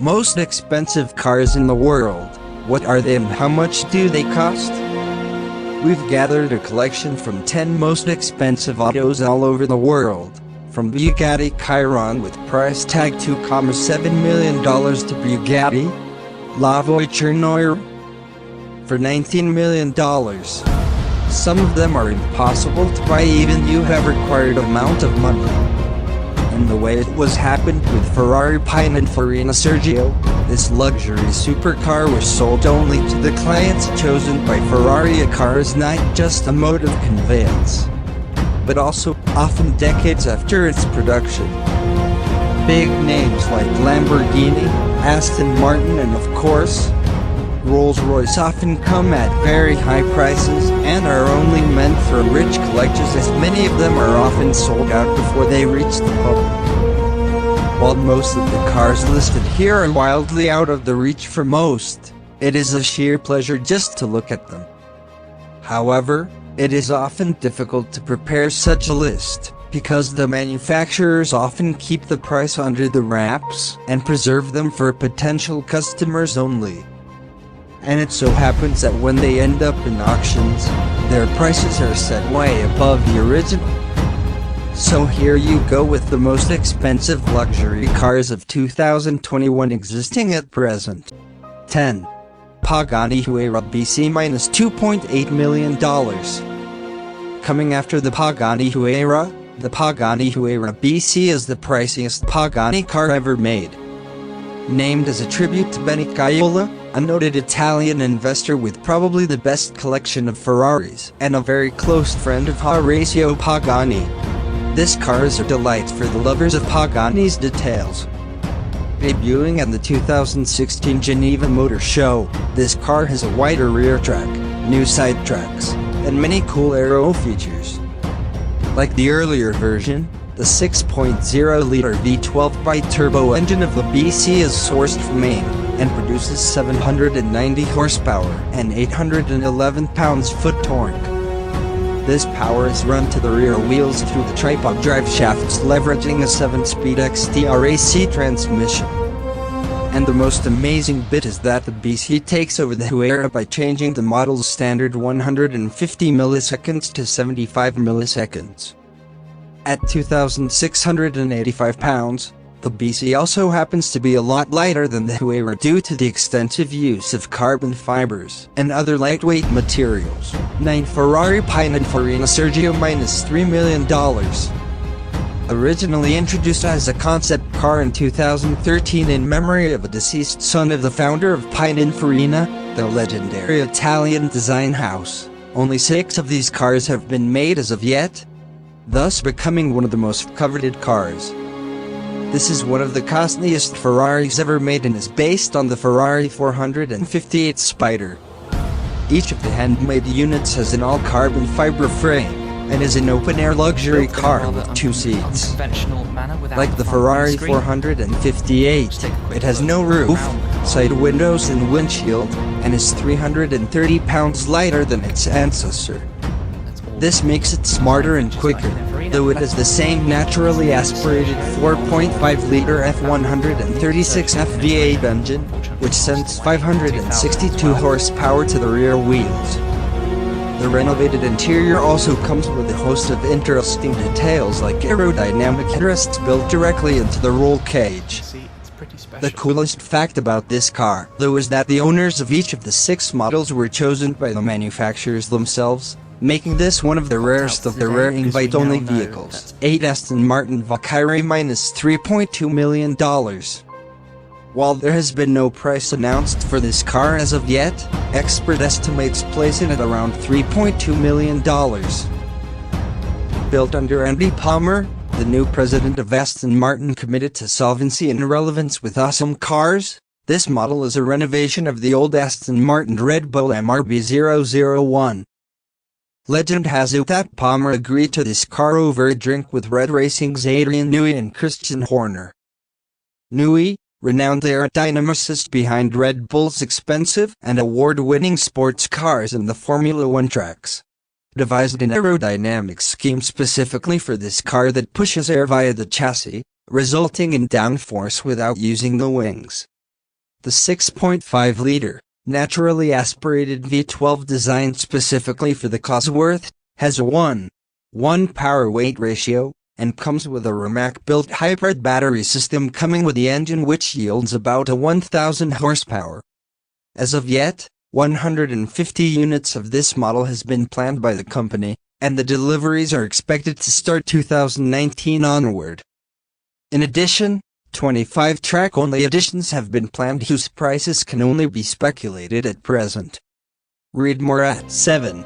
Most expensive cars in the world. What are they and how much do they cost? We've gathered a collection from 10 most expensive autos all over the world. From Bugatti Chiron with price tag $2.7 million to Bugatti La Voiture Noire for $19 million. Some of them are impossible to buy even you have required amount of money. And the way it was happened with Ferrari Pininfarina Sergio, this luxury supercar was sold only to the clients chosen by Ferrari. A car is not just a mode of conveyance, but also often decades after its production. Big names like Lamborghini, Aston Martin and of course, Rolls-Royce often come at very high prices and are only meant for rich collectors, as many of them are often sold out before they reach the public. While most of the cars listed here are wildly out of the reach for most, it is a sheer pleasure just to look at them. However, it is often difficult to prepare such a list, because the manufacturers often keep the price under the wraps and preserve them for potential customers only. And it so happens that when they end up in auctions, their prices are set way above the original. So here you go with the most expensive luxury cars of 2021 existing at present. 10. Pagani Huayra BC minus $2.8 million. Coming after the Pagani Huayra, the Pagani Huayra BC is the priciest Pagani car ever made. Named as a tribute to Benny Caiola, a noted Italian investor with probably the best collection of Ferraris, and a very close friend of Horacio Pagani. This car is a delight for the lovers of Pagani's details. Debuting at the 2016 Geneva Motor Show, this car has a wider rear track, new side tracks, and many cool aero features. Like the earlier version, the 6.0-liter V12 bi-turbo engine of the BC is sourced from Maine, and produces 790 horsepower and 811 pounds-foot torque. This power is run to the rear wheels through the tripod drive shafts, leveraging a 7-speed XTRAC transmission. And the most amazing bit is that the BC takes over the Huayra by changing the model's standard 150 milliseconds to 75 milliseconds. At 2,685 pounds, the BC also happens to be a lot lighter than the Huayra due to the extensive use of carbon fibers and other lightweight materials. 9. Ferrari Pininfarina Sergio minus $3 million. Originally introduced as a concept car in 2013 in memory of a deceased son of the founder of Pininfarina, the legendary Italian design house, only 6 of these cars have been made as of yet, thus becoming one of the most coveted cars. This is one of the costliest Ferraris ever made and is based on the Ferrari 458 Spider. Each of the handmade units has an all-carbon fiber frame, and is an open-air luxury car with 2 seats. Like the Ferrari 458, it has no roof, side windows and windshield, and is 330 pounds lighter than its ancestor. This makes it smarter and quicker, though it has the same naturally aspirated 4.5-liter F136 V8 engine, which sends 562 horsepower to the rear wheels. The renovated interior also comes with a host of interesting details like aerodynamic headrests built directly into the roll cage. The coolest fact about this car, though, is that the owners of each of the 6 models were chosen by the manufacturers themselves, making this one of the rarest of the rare invite-only vehicles. 8. Aston Martin Valkyrie minus $3.2 million. While there has been no price announced for this car as of yet, expert estimates place it at around $3.2 million. Built under Andy Palmer, the new president of Aston Martin, committed to solvency and relevance with awesome cars, this model is a renovation of the old Aston Martin Red Bull MRB001. Legend has it that Palmer agreed to this car over a drink with Red Racing's Adrian Newey and Christian Horner. Newey, renowned aerodynamicist behind Red Bull's expensive and award-winning sports cars and the Formula One tracks, devised an aerodynamic scheme specifically for this car that pushes air via the chassis, resulting in downforce without using the wings. The 6.5-liter, naturally aspirated V12 designed specifically for the Cosworth, has a 1:1 power-weight ratio, and comes with a Rimac-built hybrid battery system coming with the engine, which yields about a 1,000 horsepower. As of yet, 150 units of this model has been planned by the company, and the deliveries are expected to start 2019 onward. In addition, 25 track-only editions have been planned whose prices can only be speculated at present. Read more at 7.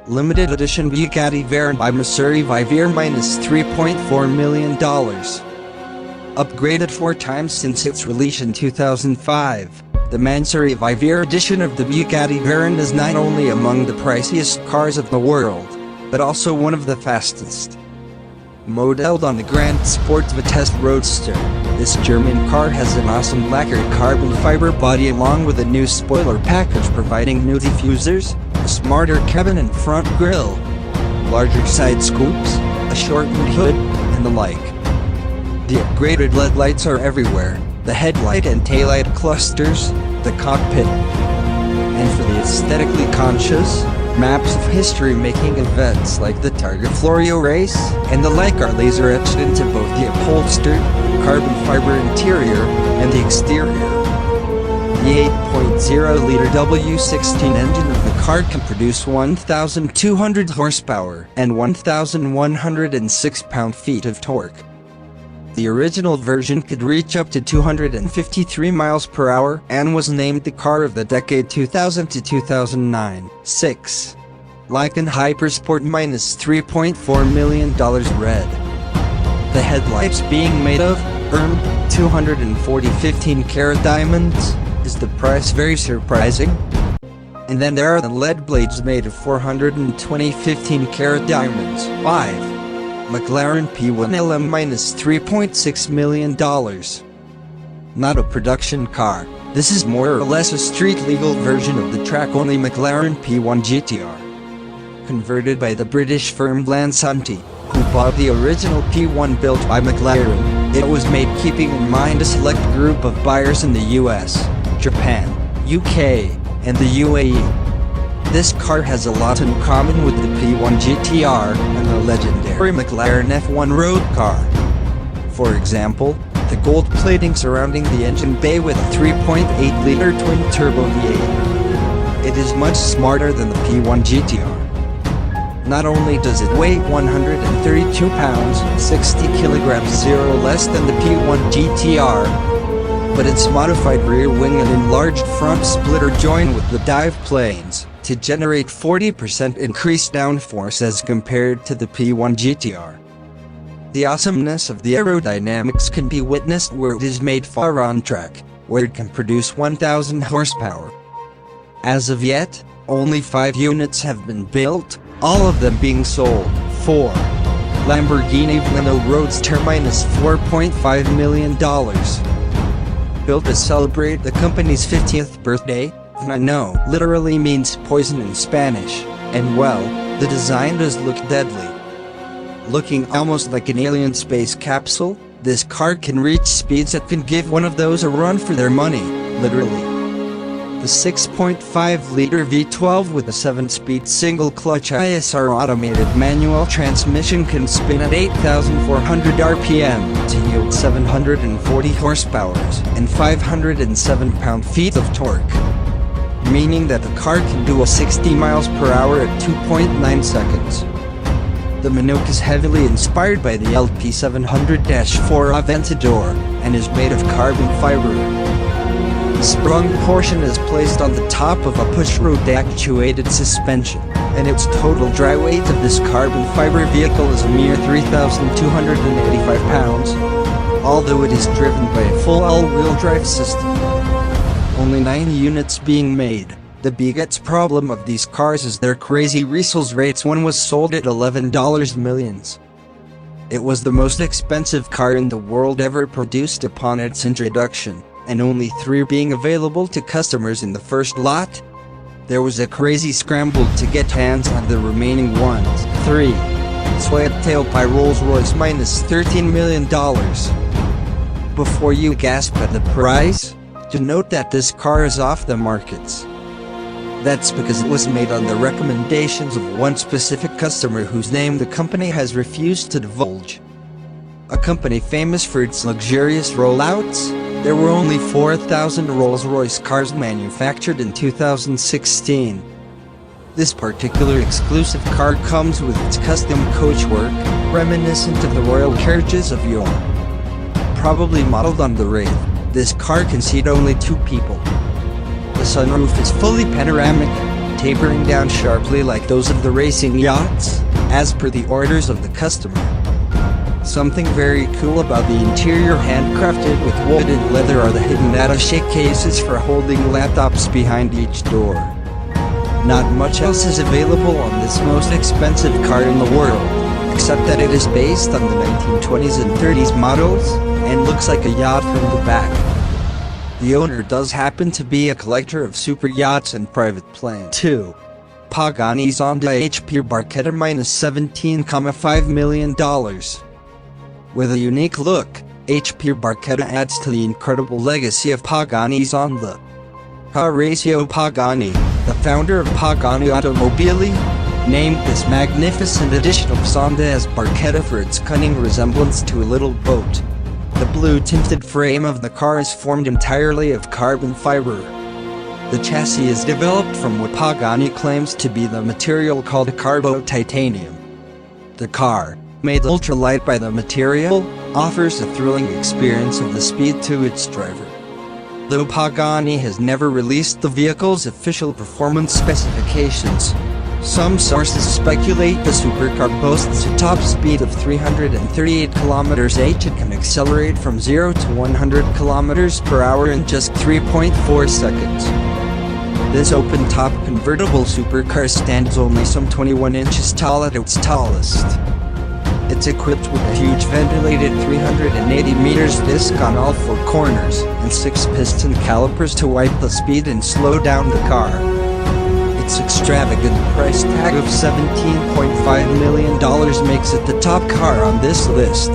Limited edition Bugatti Veyron by Mansory Vivere -$3.4 million. Upgraded 4 times since its release in 2005, the Mansory Vivere edition of the Bugatti Veyron is not only among the priciest cars of the world, but also one of the fastest. Modeled on the Grand Sport Vitesse Roadster, this German car has an awesome lacquered carbon fiber body along with a new spoiler package providing new diffusers, a smarter cabin and front grille, larger side scoops, a shortened hood, and the like. The upgraded LED lights are everywhere, the headlight and taillight clusters, the cockpit. And for the aesthetically conscious, maps of history-making events like the Targa Florio race and the like are laser-etched into both the upholstered, carbon fiber interior and the exterior. The 8.0-liter W16 engine of the car can produce 1,200 horsepower and 1,106 pound-feet of torque. The original version could reach up to 253 miles per hour and was named the car of the decade 2000 to 2009. 6. Lykan Hypersport -$3.4 million red. The headlights being made of 240 15-karat diamonds. Is the price very surprising? And then there are the LED blades made of 420 15-karat diamonds. 5. McLaren P1 LM -$3.6 million. Not a production car, this is more or less a street-legal version of the track-only McLaren P1 GTR. Converted by the British firm Lansanti, who bought the original P1 built by McLaren, it was made keeping in mind a select group of buyers in the US, Japan, UK, and the UAE. This car has a lot in common with the P1 GTR and the legendary McLaren F1 road car. For example, the gold plating surrounding the engine bay with a 3.8-liter twin-turbo V8. It is much smarter than the P1 GTR. Not only does it weigh 132 pounds, 60 kilograms, zero less than the P1 GTR, but its modified rear wing and enlarged front splitter join with the dive planes to generate 40% increased downforce as compared to the P1 GTR. The awesomeness of the aerodynamics can be witnessed where it is made far on track, where it can produce 1,000 horsepower. As of yet, only 5 units have been built, all of them being sold. 4. Lamborghini Veneno Roadster -$4.5 million. Built to celebrate the company's 50th birthday, Veneno literally means poison in Spanish, and well, the design does look deadly. Looking almost like an alien space capsule, this car can reach speeds that can give one of those a run for their money, literally. The 6.5-liter V12 with a 7-speed single-clutch ISR automated manual transmission can spin at 8,400 RPM to yield 740 horsepower and 507 pound-feet of torque, meaning that the car can do a 60 miles per hour at 2.9 seconds. The Minook is heavily inspired by the LP700-4 Aventador and is made of carbon fiber. The sprung portion is placed on the top of a push-rod actuated suspension, and its total dry weight of this carbon fiber vehicle is a mere 3,285 pounds, although it is driven by a full all-wheel drive system. Only 9 units being made. The biggest problem of these cars is their crazy resales rates. One was sold at $11 millions. It was the most expensive car in the world ever produced upon its introduction, and only 3 being available to customers in the first lot. There was a crazy scramble to get hands on the remaining ones. 3. Swayed-tail by Rolls-Royce -$13 million. Before you gasp at the price, To note that this car is off the markets. That's because it was made on the recommendations of one specific customer whose name the company has refused to divulge. A company famous for its luxurious rollouts, there were only 4,000 Rolls-Royce cars manufactured in 2016. This particular exclusive car comes with its custom coachwork, reminiscent of the royal carriages of yore. Probably modeled on the Wraith, this car can seat only 2 people. The sunroof is fully panoramic, tapering down sharply like those of the racing yachts, as per the orders of the customer. Something very cool about the interior, handcrafted with wood and leather, are the hidden attaché cases for holding laptops behind each door. Not much else is available on this most expensive car in the world, except that it is based on the 1920s and 30s models, and looks like a yacht from the back. The owner does happen to be a collector of super yachts and private planes too. Pagani Zonda HP Barchetta -$17.5 million. With a unique look, HP Barchetta adds to the incredible legacy of Pagani Zonda. Horacio Pagani, the founder of Pagani Automobili, named this magnificent edition of Zonda as Barchetta for its cunning resemblance to a little boat. The blue-tinted frame of the car is formed entirely of carbon fiber. The chassis is developed from what Pagani claims to be the material called carbo titanium. The car, made ultralight by the material, offers a thrilling experience of the speed to its driver. Though Pagani has never released the vehicle's official performance specifications, some sources speculate the supercar boasts a top speed of 338 km/h and can accelerate from 0 to 100 km/h in just 3.4 seconds. This open-top convertible supercar stands only some 21 inches tall at its tallest. It's equipped with a huge ventilated 380 meters disc on all 4 corners, and 6 piston calipers to wipe the speed and slow down the car. Its extravagant price tag of $17.5 million makes it the top car on this list.